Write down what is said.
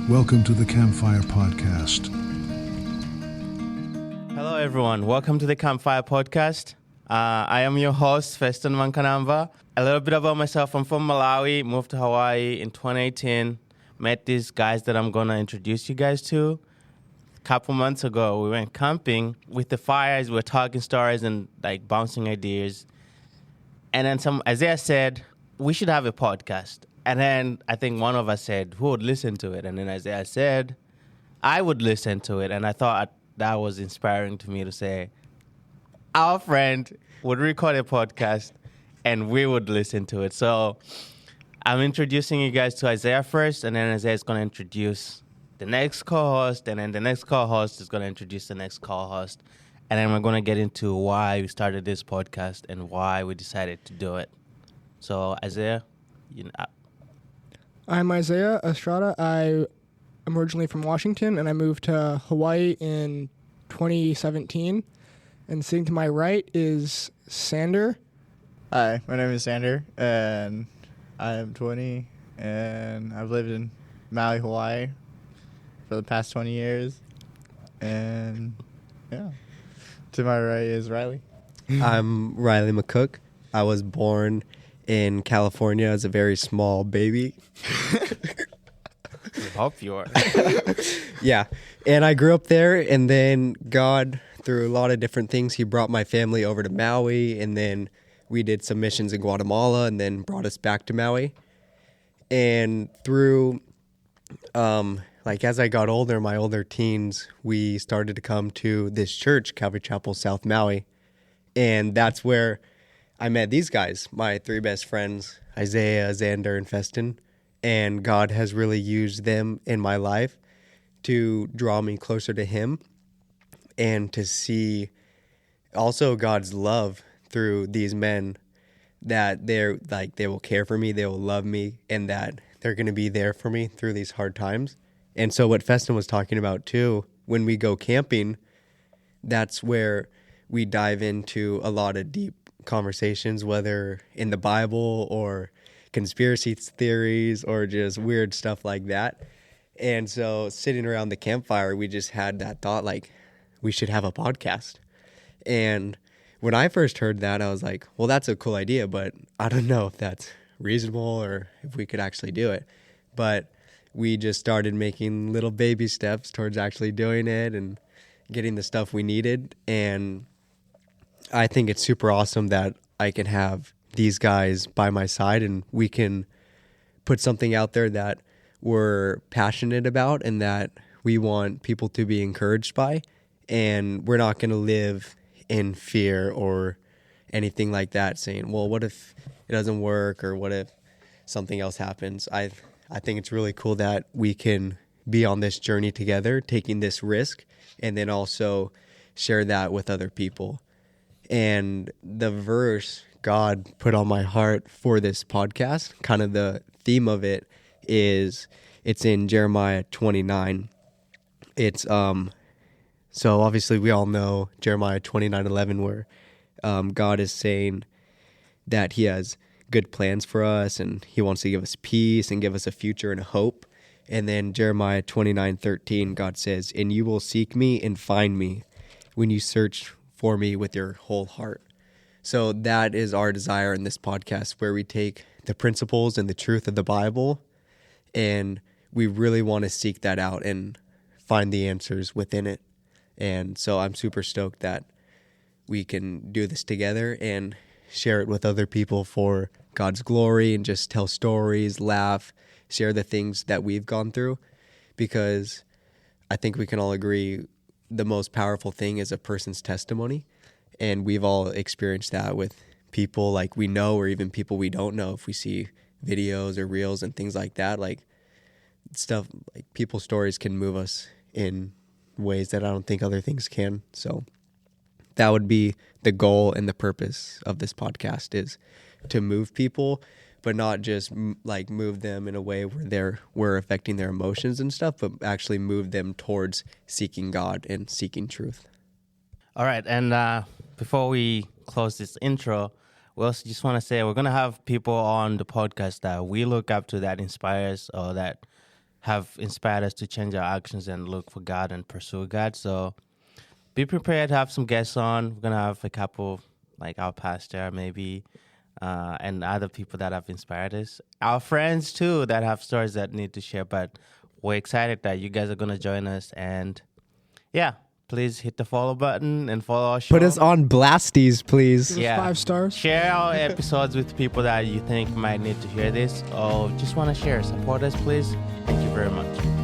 Welcome to the Campfire Podcast. Hello, everyone. Welcome to the Campfire Podcast. I am your host, Feston Mankanamba. A little bit about myself. I'm from Malawi, moved to Hawaii in 2018. Met these guys that I'm going to introduce you guys to. A couple months ago, we went camping with the fires. We were talking stories and like bouncing ideas. And then Isaiah said, we should have a podcast. And then I think one of us said, who would listen to it? And then Isaiah said, I would listen to it. And I thought that was inspiring to me to say, our friend would record a podcast and we would listen to it. So I'm introducing you guys to Isaiah first, and then Isaiah is going to introduce the next co-host, and then the next co-host is going to introduce the next co-host. And then we're going to get into why we started this podcast and why we decided to do it. So Isaiah, I'm Isaiah Estrada. I am originally from Washington, and I moved to Hawaii in 2017. And sitting to my right is Sander. Hi, my name is Sander, and I am 20, and I've lived in Maui, Hawaii for the past 20 years. And, yeah. To my right is Riley. I'm Riley McCook. I was born in California as a very small baby. we hope you are. Yeah. And I grew up there, and then God, through a lot of different things, he brought my family over to Maui, and then we did some missions in Guatemala and then brought us back to Maui. And through, as I got older, my older teens, we started to come to this church, Calvary Chapel, South Maui. And that's where I met these guys, my three best friends, Isaiah, Xander, and Feston. And God has really used them in my life to draw me closer to him and to see also God's love through these men, that they will care for me, they will love me, and that they're going to be there for me through these hard times. And so what Feston was talking about too, when we go camping, that's where we dive into a lot of deep conversations, whether in the Bible or conspiracy theories or just weird stuff like that. And so sitting around the campfire, we just had that thought, like, we should have a podcast. And when I first heard that, I was like, well, that's a cool idea, but I don't know if that's reasonable or if we could actually do it. But we just started making little baby steps towards actually doing it and getting the stuff we needed. And I think it's super awesome that I can have these guys by my side and we can put something out there that we're passionate about and that we want people to be encouraged by. And we're not going to live in fear or anything like that, saying, well, what if it doesn't work or what if something else happens? I think it's really cool that we can be on this journey together, taking this risk, and then also share that with other people. And the verse God put on my heart for this podcast, kind of the theme of it is, it's in Jeremiah 29. It's so obviously we all know Jeremiah 29:11, where God is saying that he has good plans for us and he wants to give us peace and give us a future and a hope. And then Jeremiah 29:13, God says, and you will seek me and find me when you search for me with your whole heart. So that is our desire in this podcast, where we take the principles and the truth of the Bible and we really want to seek that out and find the answers within it. And so I'm super stoked that we can do this together and share it with other people for God's glory and just tell stories, laugh, share the things that we've gone through, because I think we can all agree the most powerful thing is a person's testimony. And we've all experienced that with people like we know or even people we don't know. If we see videos or reels and things like that, like stuff like people's stories can move us in ways that I don't think other things can. So that would be the goal and the purpose of this podcast, is to move people, but not just move them in a way where we're affecting their emotions and stuff, but actually move them towards seeking God and seeking truth. All right. And before we close this intro, we also just want to say we're going to have people on the podcast that we look up to, that inspires or that have inspired us to change our actions and look for God and pursue God. So be prepared to have some guests on. We're going to have a couple, like our pastor maybe, and other people that have inspired us. Our friends, too, that have stories that need to share. But we're excited that you guys are going to join us. And, yeah, please hit the follow button and follow our show. Put us on Blasties, please. Give us 5 stars. Share our episodes with people that you think might need to hear this or just want to share. Support us, please. Thank you very much.